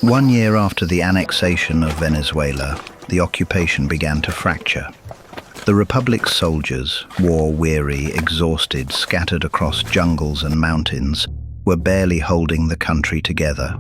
1 year after the annexation of Venezuela, the occupation began to fracture. The Republic's soldiers, war-weary, exhausted, scattered across jungles and mountains, were barely holding the country together.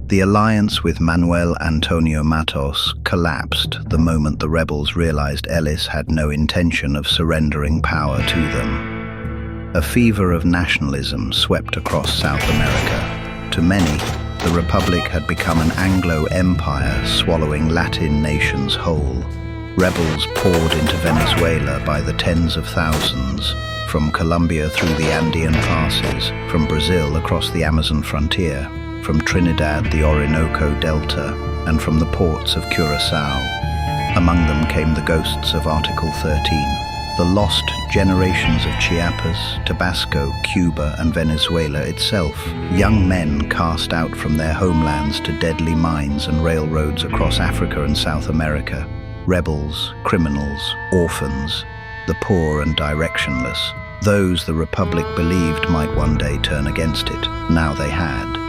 The alliance with Manuel Antonio Matos collapsed the moment the rebels realized Ellis had no intention of surrendering power to them. A fever of nationalism swept across South America. To many, the Republic had become an Anglo-empire swallowing Latin nations whole. Rebels poured into Venezuela by the tens of thousands, from Colombia through the Andean passes, from Brazil across the Amazon frontier, from Trinidad the Orinoco Delta, and from the ports of Curaçao. Among them came the ghosts of Article 13, the lost generations of Chiapas, Tabasco, Cuba, and Venezuela itself, young men cast out from their homelands to deadly mines and railroads across Africa and South America, rebels, criminals, orphans, the poor and directionless, those the Republic believed might one day turn against it. Now they had.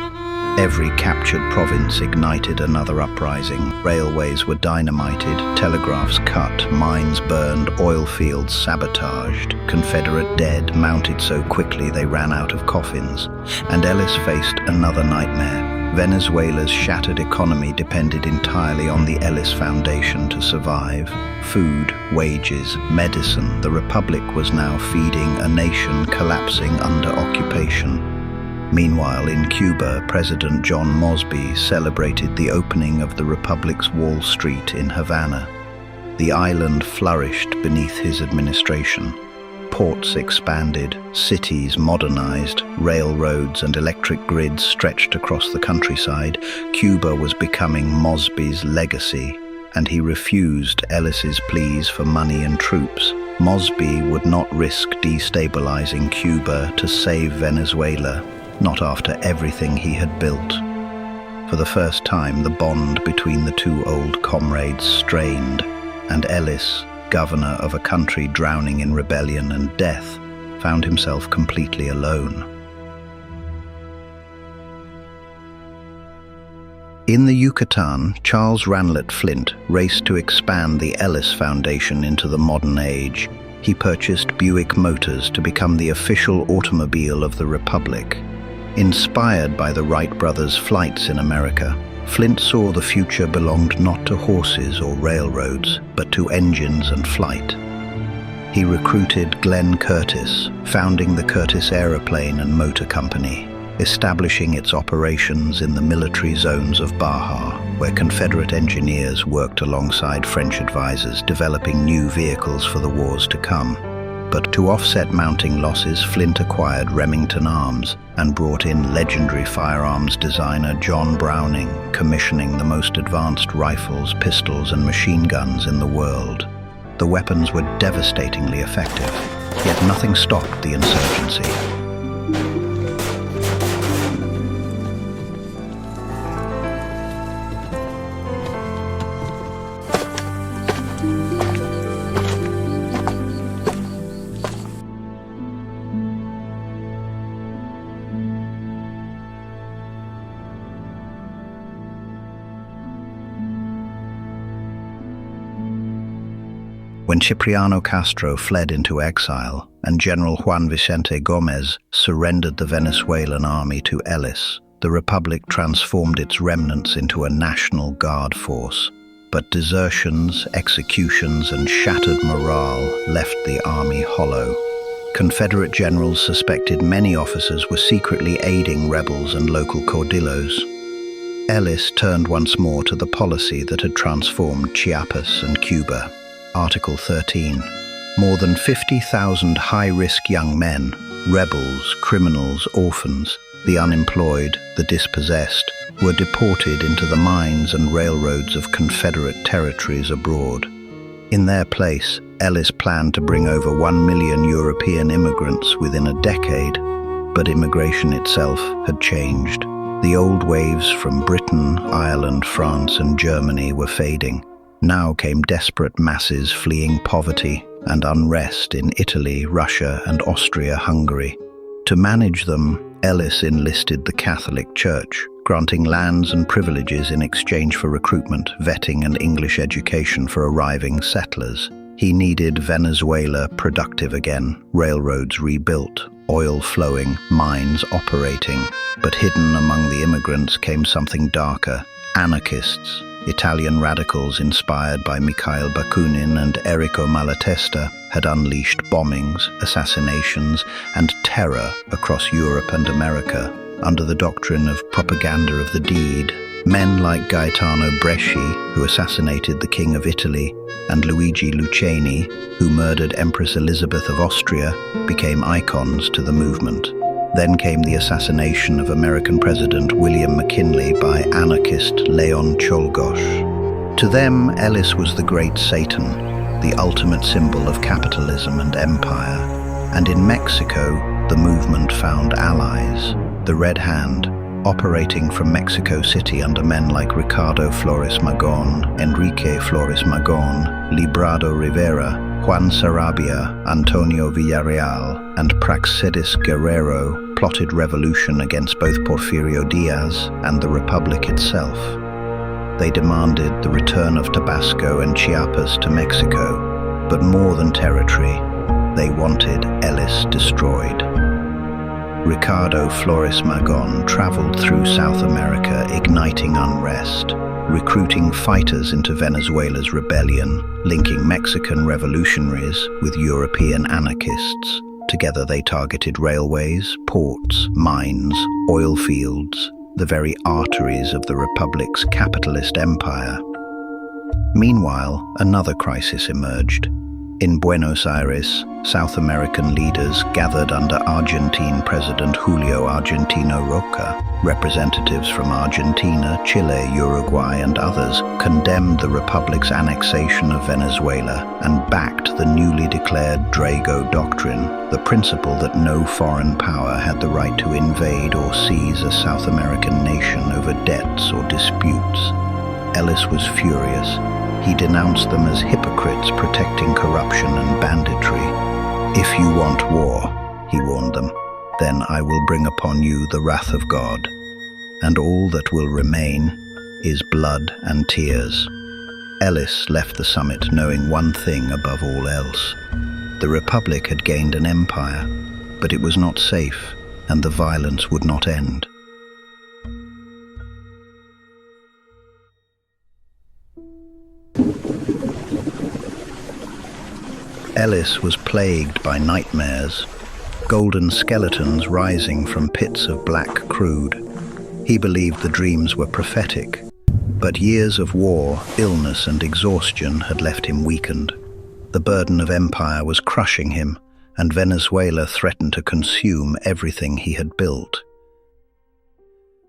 Every captured province ignited another uprising. Railways were dynamited, telegraphs cut, mines burned, oil fields sabotaged. Confederate dead mounted so quickly they ran out of coffins. And Ellis faced another nightmare. Venezuela's shattered economy depended entirely on the Ellis Foundation to survive. Food, wages, medicine. The Republic was now feeding a nation collapsing under occupation. Meanwhile, in Cuba, President John Mosby celebrated the opening of the Republic's Wall Street in Havana. The island flourished beneath his administration. Ports expanded, cities modernized, railroads and electric grids stretched across the countryside. Cuba was becoming Mosby's legacy, and he refused Ellis's pleas for money and troops. Mosby would not risk destabilizing Cuba to save Venezuela, not after everything he had built. For the first time, the bond between the two old comrades strained, and Ellis, governor of a country drowning in rebellion and death, found himself completely alone. In the Yucatan, Charles Ranlett Flint raced to expand the Ellis Foundation into the modern age. He purchased Buick Motors to become the official automobile of the Republic. Inspired by the Wright brothers' flights in America, Flint saw the future belonged not to horses or railroads, but to engines and flight. He recruited Glenn Curtiss, founding the Curtiss Aeroplane and Motor Company, establishing its operations in the military zones of Baja, where Confederate engineers worked alongside French advisors developing new vehicles for the wars to come. But to offset mounting losses, Flint acquired Remington Arms and brought in legendary firearms designer John Browning, commissioning the most advanced rifles, pistols, and machine guns in the world. The weapons were devastatingly effective, yet nothing stopped the insurgency. When Cipriano Castro fled into exile and General Juan Vicente Gómez surrendered the Venezuelan army to Ellis, the Republic transformed its remnants into a National Guard force. But desertions, executions, and shattered morale left the army hollow. Confederate generals suspected many officers were secretly aiding rebels and local caudillos. Ellis turned once more to the policy that had transformed Chiapas and Cuba. Article 13. More than 50,000 high-risk young men, rebels, criminals, orphans, the unemployed, the dispossessed, were deported into the mines and railroads of Confederate territories abroad. In their place, Ellis planned to bring over 1 million European immigrants within a decade, but immigration itself had changed. The old waves from Britain, Ireland, France, and Germany were fading. Now came desperate masses fleeing poverty and unrest in Italy, Russia, and Austria-Hungary. To manage them, Ellis enlisted the Catholic Church, granting lands and privileges in exchange for recruitment, vetting, and English education for arriving settlers. He needed Venezuela productive again, railroads rebuilt, oil flowing, mines operating. But hidden among the immigrants came something darker: anarchists. Italian radicals inspired by Mikhail Bakunin and Enrico Malatesta had unleashed bombings, assassinations, and terror across Europe and America. Under the doctrine of propaganda of the deed, men like Gaetano Bresci, who assassinated the King of Italy, and Luigi Lucchini, who murdered Empress Elizabeth of Austria, became icons to the movement. Then came the assassination of American President William McKinley by anarchist Leon Czolgosz. To them, Ellis was the great Satan, the ultimate symbol of capitalism and empire. And in Mexico, the movement found allies. The Red Hand, operating from Mexico City under men like Ricardo Flores Magón, Enrique Flores Magón, Librado Rivera, Juan Sarabia, Antonio Villarreal, and Praxedis Guerrero, plotted revolution against both Porfirio Diaz and the Republic itself. They demanded the return of Tabasco and Chiapas to Mexico, but more than territory, they wanted Ellis destroyed. Ricardo Flores Magón traveled through South America, igniting unrest, recruiting fighters into Venezuela's rebellion, linking Mexican revolutionaries with European anarchists. Together they targeted railways, ports, mines, oil fields, the very arteries of the Republic's capitalist empire. Meanwhile, another crisis emerged. In Buenos Aires, South American leaders gathered under Argentine President Julio Argentino Roca. Representatives from Argentina, Chile, Uruguay, and others condemned the Republic's annexation of Venezuela and backed the newly declared Drago Doctrine, the principle that no foreign power had the right to invade or seize a South American nation over debts or disputes. Ellis was furious. He denounced them as hypocrites protecting corruption and banditry. "If you want war," he warned them, "then I will bring upon you the wrath of God, and all that will remain is blood and tears." Ellis left the summit knowing one thing above all else. The Republic had gained an empire, but it was not safe, and the violence would not end. Ellis was plagued by nightmares, golden skeletons rising from pits of black crude. He believed the dreams were prophetic, but years of war, illness, and exhaustion had left him weakened. The burden of empire was crushing him, and Venezuela threatened to consume everything he had built.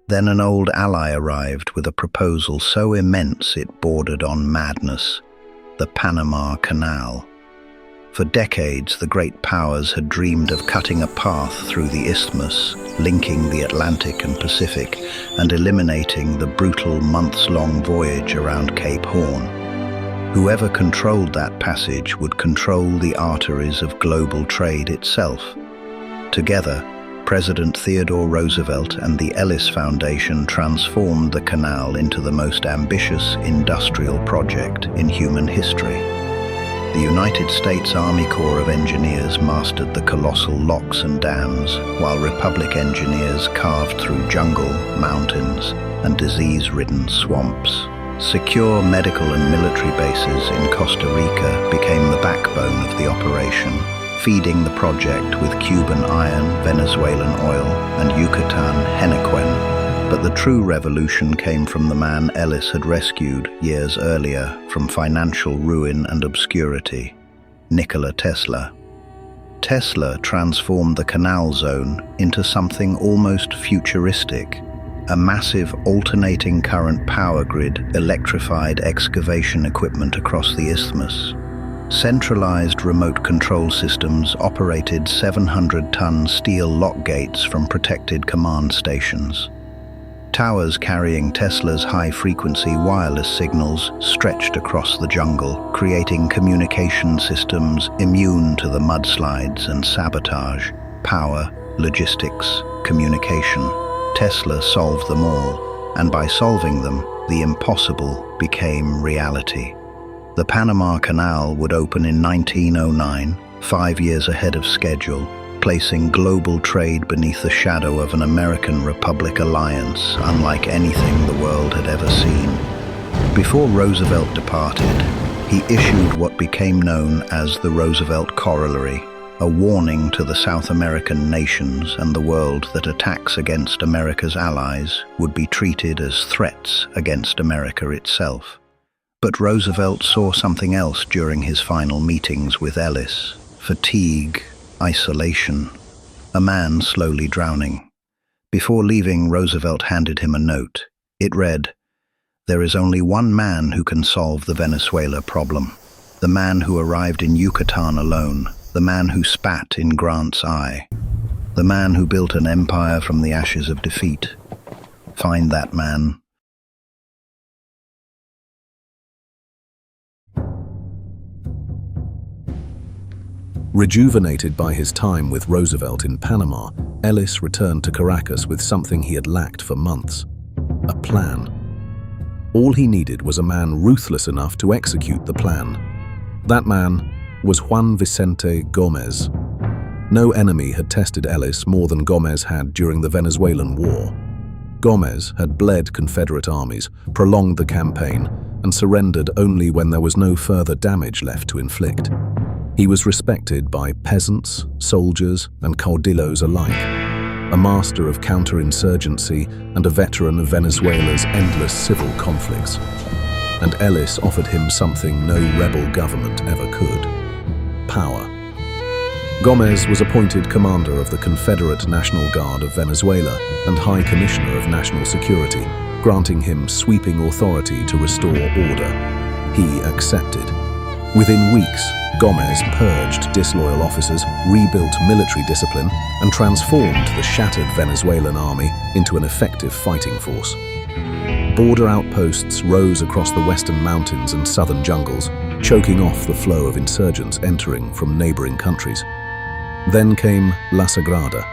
Then an old ally arrived with a proposal so immense it bordered on madness: the Panama Canal. For decades, the great powers had dreamed of cutting a path through the isthmus, linking the Atlantic and Pacific, and eliminating the brutal months-long voyage around Cape Horn. Whoever controlled that passage would control the arteries of global trade itself. Together, President Theodore Roosevelt and the Ellis Foundation transformed the canal into the most ambitious industrial project in human history. The United States Army Corps of Engineers mastered the colossal locks and dams, while Republic engineers carved through jungle, mountains, and disease-ridden swamps. Secure medical and military bases in Costa Rica became the backbone of the operation, feeding the project with Cuban iron, Venezuelan oil, and Yucatan henequen. But the true revolution came from the man Ellis had rescued years earlier from financial ruin and obscurity: Nikola Tesla. Tesla transformed the canal zone into something almost futuristic: a massive alternating current power grid electrified excavation equipment across the isthmus. Centralized remote control systems operated 700-ton steel lock gates from protected command stations. Towers carrying Tesla's high-frequency wireless signals stretched across the jungle, creating communication systems immune to the mudslides and sabotage. Power, logistics, communication. Tesla solved them all. and by solving them, the impossible became reality. The Panama Canal would open in 1909, 5 years ahead of schedule, placing global trade beneath the shadow of an American Republic alliance unlike anything the world had ever seen. Before Roosevelt departed, he issued what became known as the Roosevelt Corollary, a warning to the South American nations and the world that attacks against America's allies would be treated as threats against America itself. But Roosevelt saw something else during his final meetings with Ellis: fatigue, isolation, a man slowly drowning. Before leaving, Roosevelt handed him a note. It read, "There is only one man who can solve the Venezuela problem. The man who arrived in Yucatan alone, the man who spat in Grant's eye, the man who built an empire from the ashes of defeat. Find that man." Rejuvenated by his time with Roosevelt in Panama, Ellis returned to Caracas with something he had lacked for months: a plan. All he needed was a man ruthless enough to execute the plan. That man was Juan Vicente Gómez. No enemy had tested Ellis more than Gómez had during the Venezuelan War. Gómez had bled Confederate armies, prolonged the campaign, and surrendered only when there was no further damage left to inflict. He was respected by peasants, soldiers, and caudillos alike, a master of counterinsurgency and a veteran of Venezuela's endless civil conflicts. And Ellis offered him something no rebel government ever could: power. Gómez was appointed commander of the Confederate National Guard of Venezuela and High Commissioner of National Security, granting him sweeping authority to restore order. He accepted. Within weeks, Gómez purged disloyal officers, rebuilt military discipline, and transformed the shattered Venezuelan army into an effective fighting force. Border outposts rose across the western mountains and southern jungles, choking off the flow of insurgents entering from neighboring countries. Then came La Sagrada.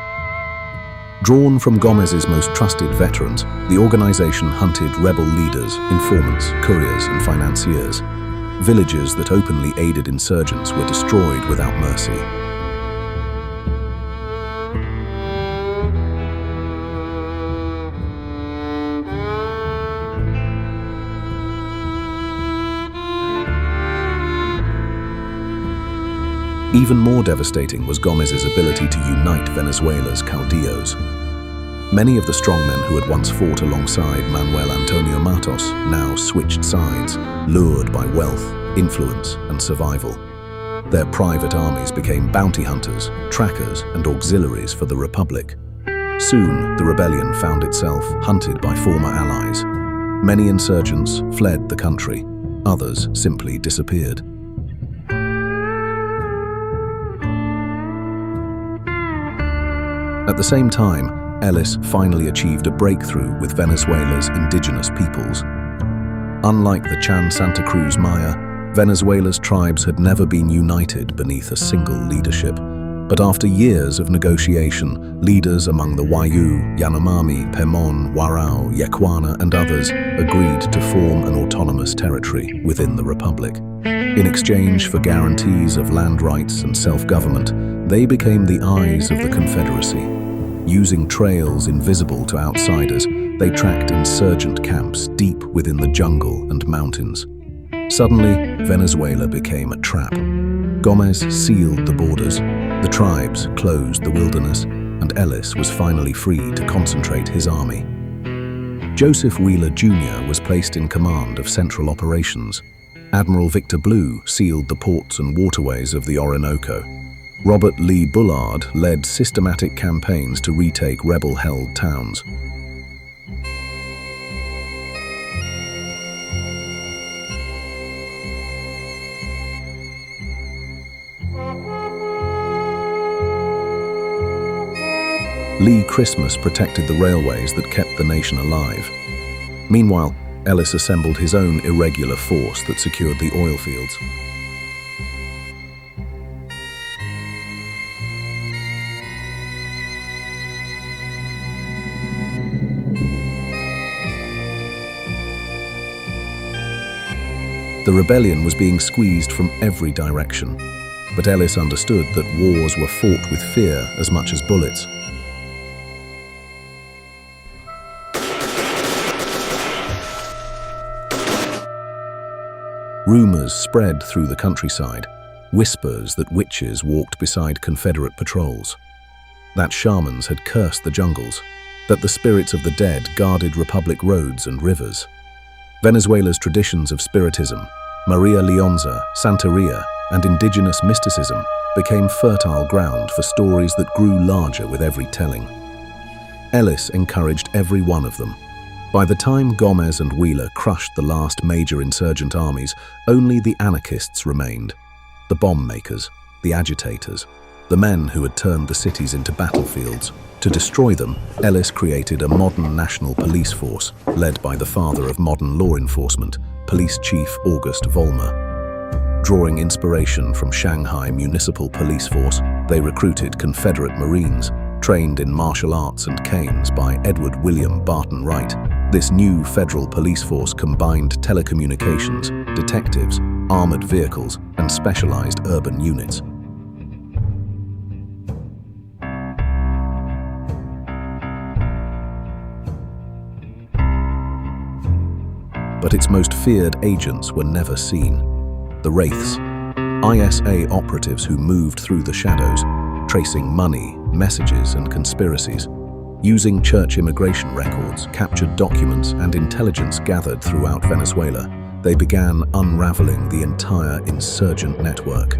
Drawn from Gómez's most trusted veterans, the organization hunted rebel leaders, informants, couriers, and financiers. Villages that openly aided insurgents were destroyed without mercy. Even more devastating was Gómez's ability to unite Venezuela's caudillos. Many of the strongmen who had once fought alongside Manuel Antonio Matos now switched sides, lured by wealth, influence, and survival. Their private armies became bounty hunters, trackers, and auxiliaries for the Republic. Soon, the rebellion found itself hunted by former allies. Many insurgents fled the country, others simply disappeared. At the same time, Ellis finally achieved a breakthrough with Venezuela's indigenous peoples. Unlike the Chan Santa Cruz Maya, Venezuela's tribes had never been united beneath a single leadership. But after years of negotiation, leaders among the Wayuu, Yanomami, Pemon, Warao, Yekwana, and others agreed to form an autonomous territory within the Republic. In exchange for guarantees of land rights and self-government, they became the eyes of the Confederacy. Using trails invisible to outsiders, they tracked insurgent camps deep within the jungle and mountains. Suddenly, Venezuela became a trap. Gómez sealed the borders, the tribes closed the wilderness, and Ellis was finally free to concentrate his army. Joseph Wheeler Jr. was placed in command of Central Operations. Admiral Victor Blue sealed the ports and waterways of the Orinoco. Robert Lee Bullard led systematic campaigns to retake rebel-held towns. Lee Christmas protected the railways that kept the nation alive. Meanwhile, Ellis assembled his own irregular force that secured the oil fields. The rebellion was being squeezed from every direction, but Ellis understood that wars were fought with fear as much as bullets. Rumors spread through the countryside, whispers that witches walked beside Confederate patrols, that shamans had cursed the jungles, that the spirits of the dead guarded Republic roads and rivers. Venezuela's traditions of spiritism, Maria Leonza, Santeria, and indigenous mysticism became fertile ground for stories that grew larger with every telling. Ellis encouraged every one of them. By the time Gomez and Wheeler crushed the last major insurgent armies, only the anarchists remained. The bomb makers, the agitators, the men who had turned the cities into battlefields. To destroy them, Ellis created a modern national police force, led by the father of modern law enforcement, Police Chief August Vollmer. Drawing inspiration from Shanghai Municipal Police Force, they recruited Confederate Marines, trained in martial arts and canes by Edward William Barton Wright. This new federal police force combined telecommunications, detectives, armored vehicles, and specialized urban units. But its most feared agents were never seen. The Wraiths, ISA operatives who moved through the shadows, tracing money, messages, and conspiracies. Using church immigration records, captured documents, and intelligence gathered throughout Venezuela, they began unraveling the entire insurgent network.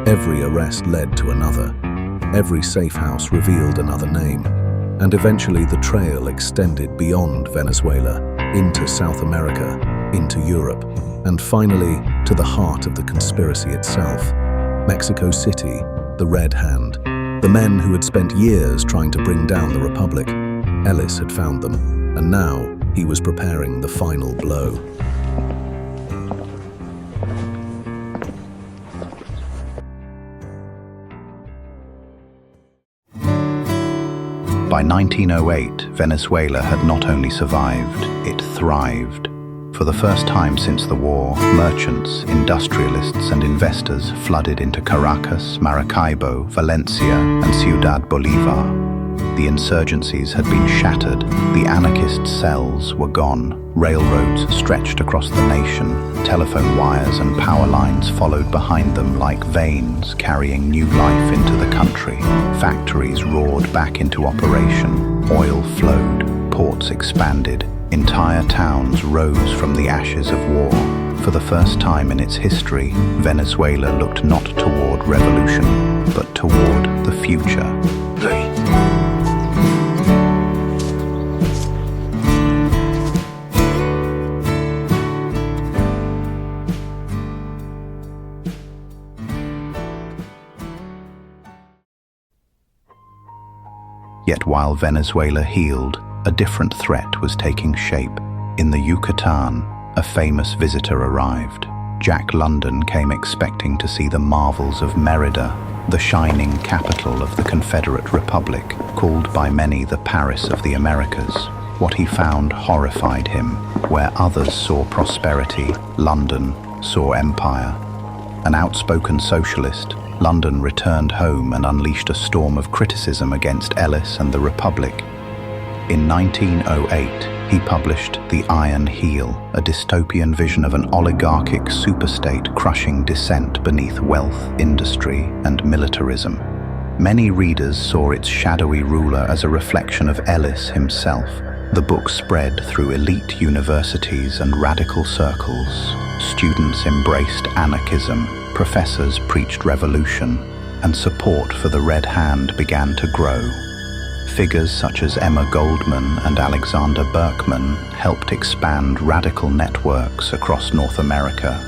Every arrest led to another. Every safe house revealed another name. And eventually the trail extended beyond Venezuela, into South America, into Europe, and finally to the heart of the conspiracy itself, Mexico City, the Red Hand. The men who had spent years trying to bring down the Republic. Ellis had found them, and now he was preparing the final blow. By 1908, Venezuela had not only survived, it thrived. For the first time since the war, merchants, industrialists, and investors flooded into Caracas, Maracaibo, Valencia, and Ciudad Bolivar. The insurgencies had been shattered, the anarchist cells were gone, railroads stretched across the nation, telephone wires and power lines followed behind them like veins carrying new life into the country. Factories roared back into operation, oil flowed, ports expanded, entire towns rose from the ashes of war. For the first time in its history, Venezuela looked not toward revolution, but toward the future. Yet while Venezuela healed, a different threat was taking shape. In the Yucatan, a famous visitor arrived. Jack London came expecting to see the marvels of Merida, the shining capital of the Confederate Republic, called by many the Paris of the Americas. What he found horrified him. Where others saw prosperity, London saw empire. An outspoken socialist, London returned home and unleashed a storm of criticism against Ellis and the Republic. In 1908, he published The Iron Heel, a dystopian vision of an oligarchic superstate crushing dissent beneath wealth, industry, and militarism. Many readers saw its shadowy ruler as a reflection of Ellis himself. The book spread through elite universities and radical circles. Students embraced anarchism, professors preached revolution, and support for the Red Hand began to grow. Figures such as Emma Goldman and Alexander Berkman helped expand radical networks across North America.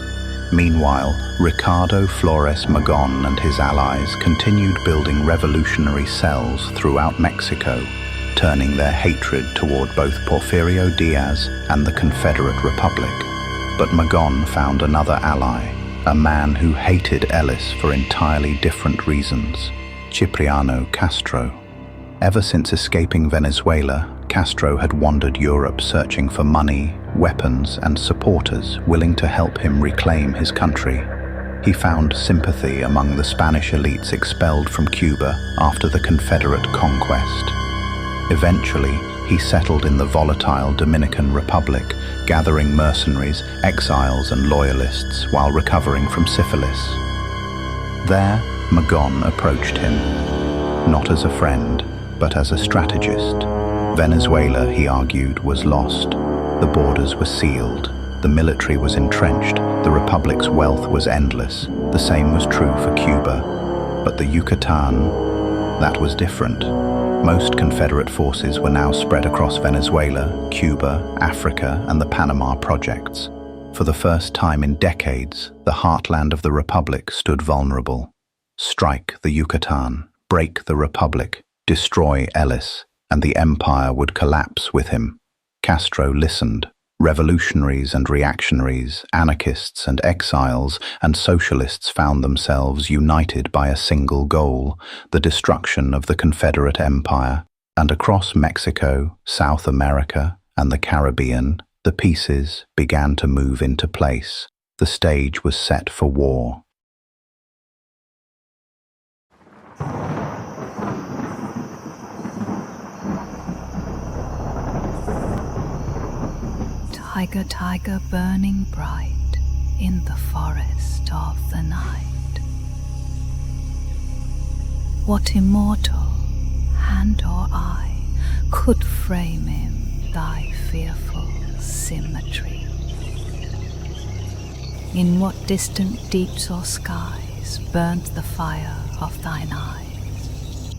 Meanwhile, Ricardo Flores Magón and his allies continued building revolutionary cells throughout Mexico, turning their hatred toward both Porfirio Diaz and the Confederate Republic. But Magón found another ally, a man who hated Ellis for entirely different reasons, Cipriano Castro. Ever since escaping Venezuela, Castro had wandered Europe searching for money, weapons, and supporters willing to help him reclaim his country. He found sympathy among the Spanish elites expelled from Cuba after the Confederate conquest. Eventually, he settled in the volatile Dominican Republic, gathering mercenaries, exiles, and loyalists while recovering from syphilis. There, Magón approached him, not as a friend, but as a strategist. Venezuela, he argued, was lost. The borders were sealed. The military was entrenched. The republic's wealth was endless. The same was true for Cuba. But the Yucatan, that was different. Most Confederate forces were now spread across Venezuela, Cuba, Africa, and the Panama projects. For the first time in decades, the heartland of the Republic stood vulnerable. Strike the Yucatan, break the Republic, destroy Ellis, and the empire would collapse with him. Castro listened. Revolutionaries and reactionaries, anarchists and exiles, and socialists found themselves united by a single goal, the destruction of the Confederate Empire. And across Mexico, South America, and the Caribbean, the pieces began to move into place. The stage was set for war. Tiger, tiger, burning bright in the forest of the night. What immortal hand or eye could frame him thy fearful symmetry? In what distant deeps or skies burnt the fire of thine eyes?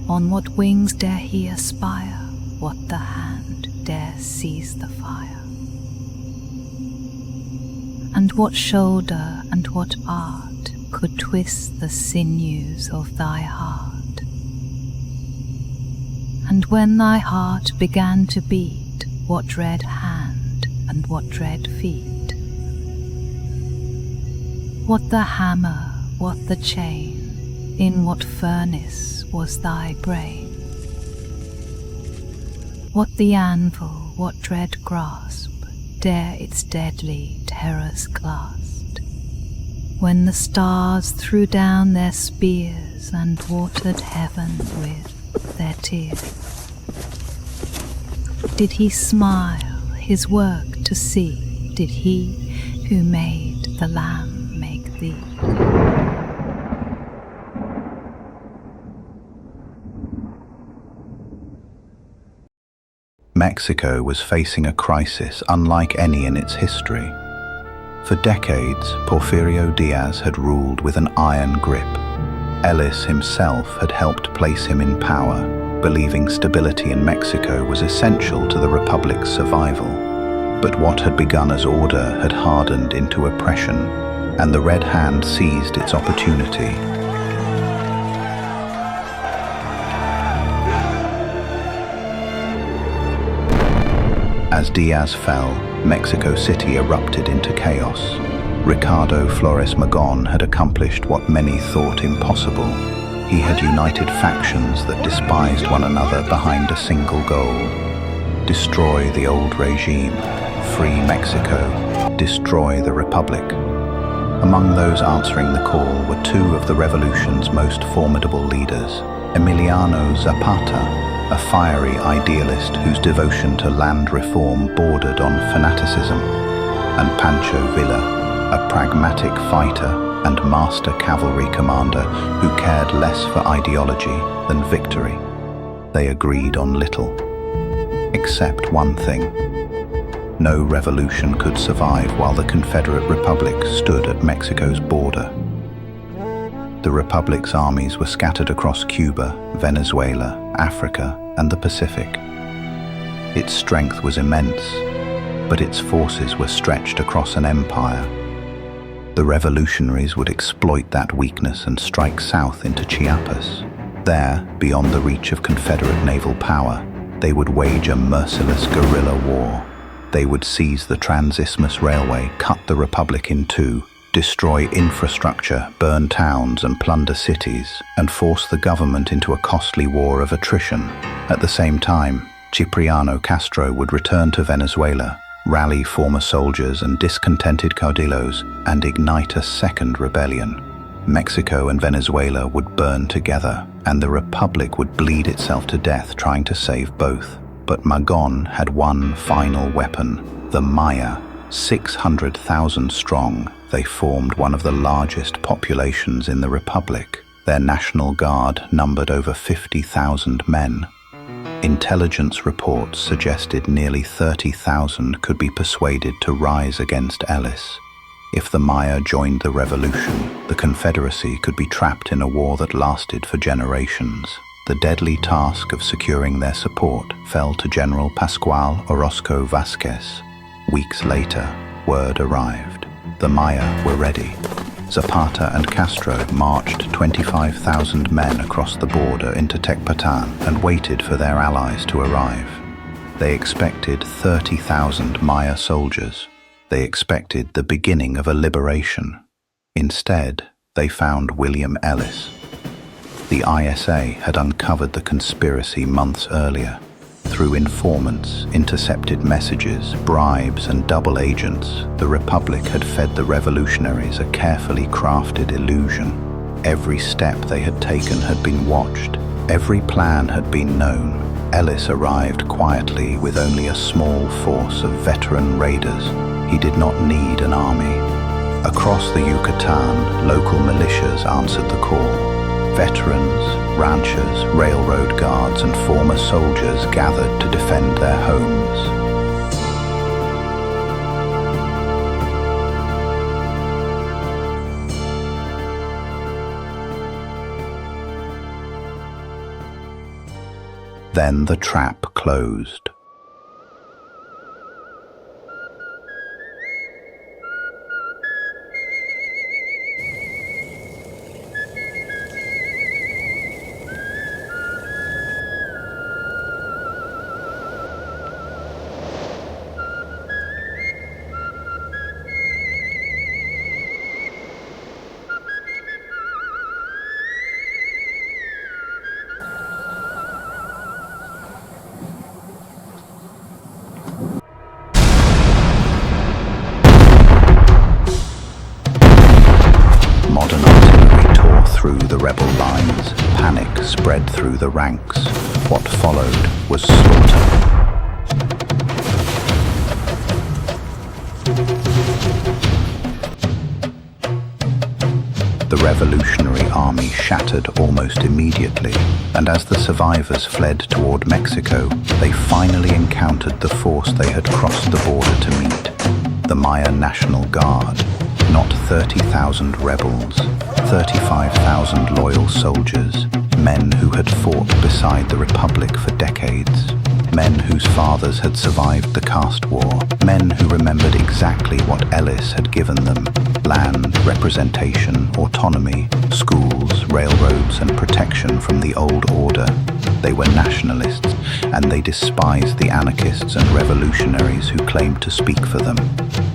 On what wings dare he aspire? What the hand dare seize the fire? And what shoulder and what art could twist the sinews of thy heart? And when thy heart began to beat, what dread hand and what dread feet? What the hammer, what the chain, in what furnace was thy brain? What the anvil, what dread grasp, dare its deadly terrors clasp? When the stars threw down their spears and watered heaven with their tears, did he smile his work to see? Did he who made the Lamb make thee? Mexico was facing a crisis unlike any in its history. For decades, Porfirio Diaz had ruled with an iron grip. Ellis himself had helped place him in power, believing stability in Mexico was essential to the Republic's survival. But what had begun as order had hardened into oppression, and the Red Hand seized its opportunity. As Diaz fell, Mexico City erupted into chaos. Ricardo Flores Magón had accomplished what many thought impossible. He had united factions that despised one another behind a single goal: destroy the old regime, free Mexico, destroy the Republic. Among those answering the call were two of the revolution's most formidable leaders: Emiliano Zapata, a fiery idealist whose devotion to land reform bordered on fanaticism, and Pancho Villa, a pragmatic fighter and master cavalry commander who cared less for ideology than victory. They agreed on little, except one thing: no revolution could survive while the Confederate Republic stood at Mexico's border. The Republic's armies were scattered across Cuba, Venezuela, Africa, and the Pacific. Its strength was immense, but its forces were stretched across an empire. The revolutionaries would exploit that weakness and strike south into Chiapas. There, beyond the reach of Confederate naval power, they would wage a merciless guerrilla war. They would seize the Trans-Isthmus Railway, cut the Republic in two, destroy infrastructure, burn towns and plunder cities, and force the government into a costly war of attrition. At the same time, Cipriano Castro would return to Venezuela, rally former soldiers and discontented caudillos, and ignite a second rebellion. Mexico and Venezuela would burn together, and the Republic would bleed itself to death trying to save both. But Magón had one final weapon, the Maya. 600,000 strong, they formed one of the largest populations in the Republic. Their National Guard numbered over 50,000 men. Intelligence reports suggested nearly 30,000 could be persuaded to rise against Ellis. If the Maya joined the revolution, the Confederacy could be trapped in a war that lasted for generations. The deadly task of securing their support fell to General Pascual Orozco Vázquez. Weeks later, word arrived. The Maya were ready. Zapata and Castro marched 25,000 men across the border into Tecpatan and waited for their allies to arrive. They expected 30,000 Maya soldiers. They expected the beginning of a liberation. Instead, they found William Ellis. The ISA had uncovered the conspiracy months earlier. Through informants, intercepted messages, bribes, and double agents, the Republic had fed the revolutionaries a carefully crafted illusion. Every step they had taken had been watched. Every plan had been known. Ellis arrived quietly with only a small force of veteran raiders. He did not need an army. Across the Yucatan, local militias answered the call. Veterans, ranchers, railroad guards, and former soldiers gathered to defend their homes. Then the trap closed. Modern artillery tore through the rebel lines. Panic spread through the ranks. What followed was slaughter. The Revolutionary Army shattered almost immediately, and as the survivors fled toward Mexico, they finally encountered the force they had crossed the border to meet, the Maya National Guard. Not 30,000 rebels, 35,000 loyal soldiers, men who had fought beside the Republic for decades, men whose fathers had survived the caste war, men who remembered exactly what Ellis had given them: land, representation, autonomy, schools, railroads, and protection from the old order. They were nationalists, and they despised the anarchists and revolutionaries who claimed to speak for them.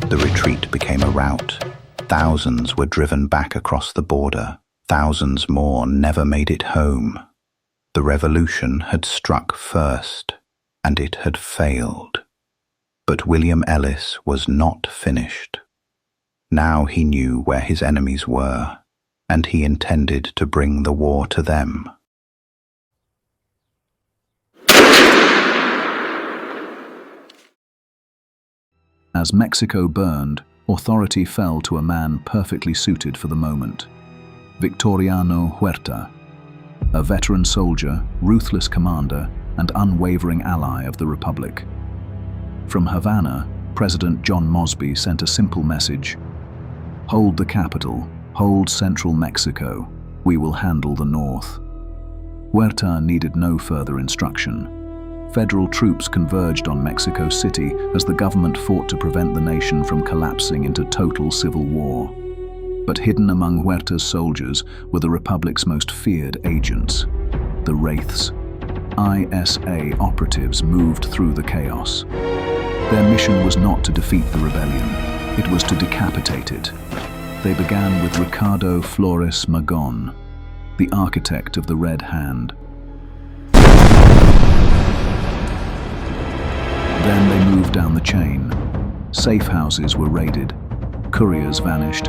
The retreat became a rout. Thousands were driven back across the border. Thousands more never made it home. The revolution had struck first, and it had failed. But William Ellis was not finished. Now he knew where his enemies were, and he intended to bring the war to them. As Mexico burned, authority fell to a man perfectly suited for the moment: Victoriano Huerta, a veteran soldier, ruthless commander, and unwavering ally of the Republic. From Havana, President John Mosby sent a simple message: "Hold the capital, hold central Mexico, we will handle the north." Huerta needed no further instruction. Federal troops converged on Mexico City as the government fought to prevent the nation from collapsing into total civil war. But hidden among Huerta's soldiers were the Republic's most feared agents, the Wraiths. ISA operatives moved through the chaos. Their mission was not to defeat the rebellion, it was to decapitate it. They began with Ricardo Flores Magón, the architect of the Red Hand. Then they moved down the chain. Safe houses were raided, couriers vanished,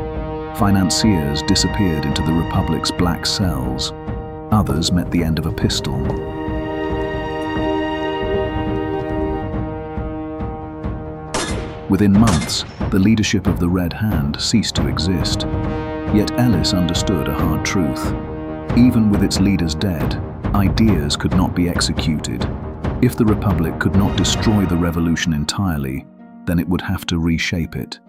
financiers disappeared into the Republic's black cells. Others met the end of a pistol. Within months, the leadership of the Red Hand ceased to exist. Yet Ellis understood a hard truth. Even with its leaders dead, ideas could not be executed. If the Republic could not destroy the revolution entirely, then it would have to reshape it.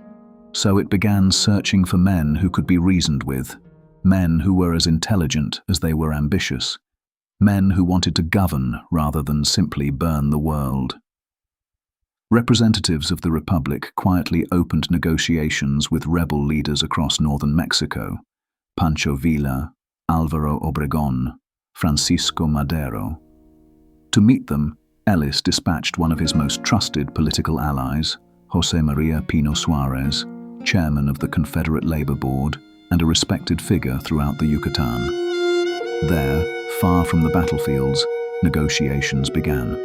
So it began searching for men who could be reasoned with, men who were as intelligent as they were ambitious, men who wanted to govern rather than simply burn the world. Representatives of the Republic quietly opened negotiations with rebel leaders across northern Mexico: Pancho Villa, Álvaro Obregón, Francisco Madero. To meet them, Ellis dispatched one of his most trusted political allies, José María Pino Suárez, chairman of the Confederate Labor Board and a respected figure throughout the Yucatan. There, far from the battlefields, negotiations began.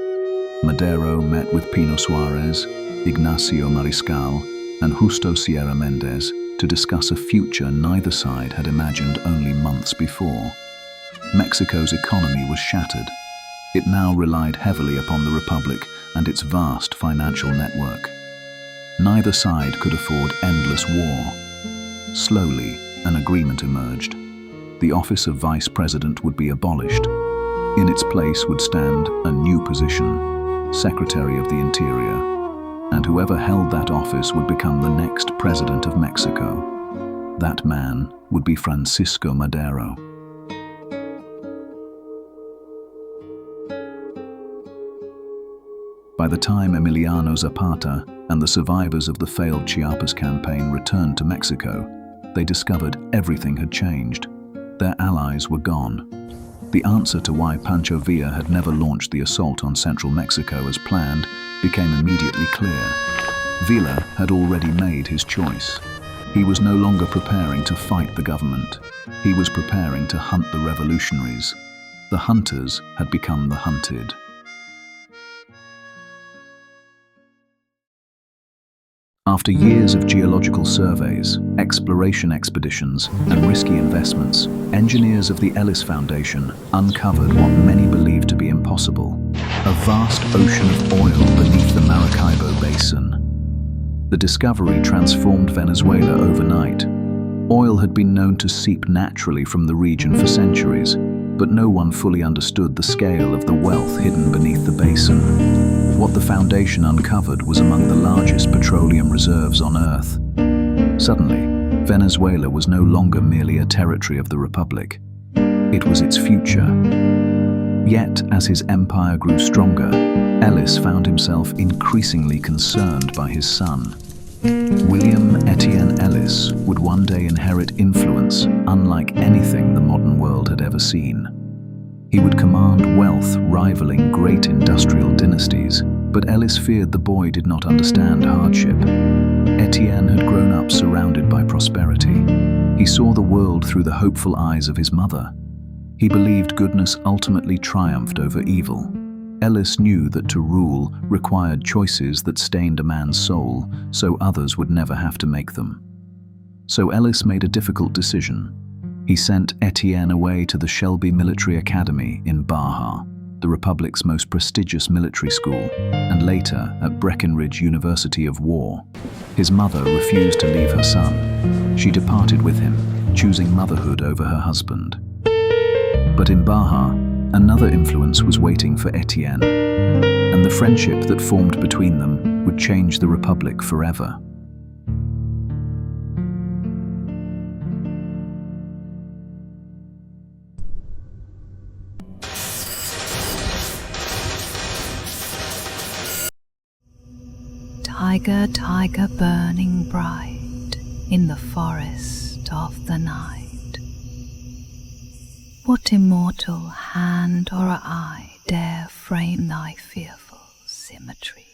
Madero met with Pino Suárez, Ignacio Mariscal, and Justo Sierra Méndez to discuss a future neither side had imagined only months before. Mexico's economy was shattered. It now relied heavily upon the Republic and its vast financial network. Neither side could afford endless war. Slowly, an agreement emerged. The office of Vice President would be abolished. In its place would stand a new position, Secretary of the Interior, and whoever held that office would become the next President of Mexico. That man would be Francisco Madero. By the time Emiliano Zapata and the survivors of the failed Chiapas campaign returned to Mexico, they discovered everything had changed. Their allies were gone. The answer to why Pancho Villa had never launched the assault on central Mexico as planned became immediately clear. Villa had already made his choice. He was no longer preparing to fight the government. He was preparing to hunt the revolutionaries. The hunters had become the hunted. After years of geological surveys, exploration expeditions, and risky investments, engineers of the Ellis Foundation uncovered what many believed to be impossible: a vast ocean of oil beneath the Maracaibo Basin. The discovery transformed Venezuela overnight. Oil had been known to seep naturally from the region for centuries, but no one fully understood the scale of the wealth hidden beneath the basin. What the Foundation uncovered was among the largest petroleum reserves on Earth. Suddenly, Venezuela was no longer merely a territory of the Republic. It was its future. Yet, as his empire grew stronger, Ellis found himself increasingly concerned by his son. William Etienne Ellis would one day inherit influence unlike anything the modern world had ever seen. He would command wealth rivaling great industrial dynasties, but Ellis feared the boy did not understand hardship. Etienne had grown up surrounded by prosperity. He saw the world through the hopeful eyes of his mother. He believed goodness ultimately triumphed over evil. Ellis knew that to rule required choices that stained a man's soul, so others would never have to make them. So Ellis made a difficult decision. He sent Etienne away to the Shelby Military Academy in Baja, the Republic's most prestigious military school, and later at Breckinridge University of War. His mother refused to leave her son. She departed with him, choosing motherhood over her husband. But in Baja, another influence was waiting for Etienne, and the friendship that formed between them would change the Republic forever. Tiger, tiger burning bright in the forest of the night, what immortal hand or eye dare frame thy fearful symmetry?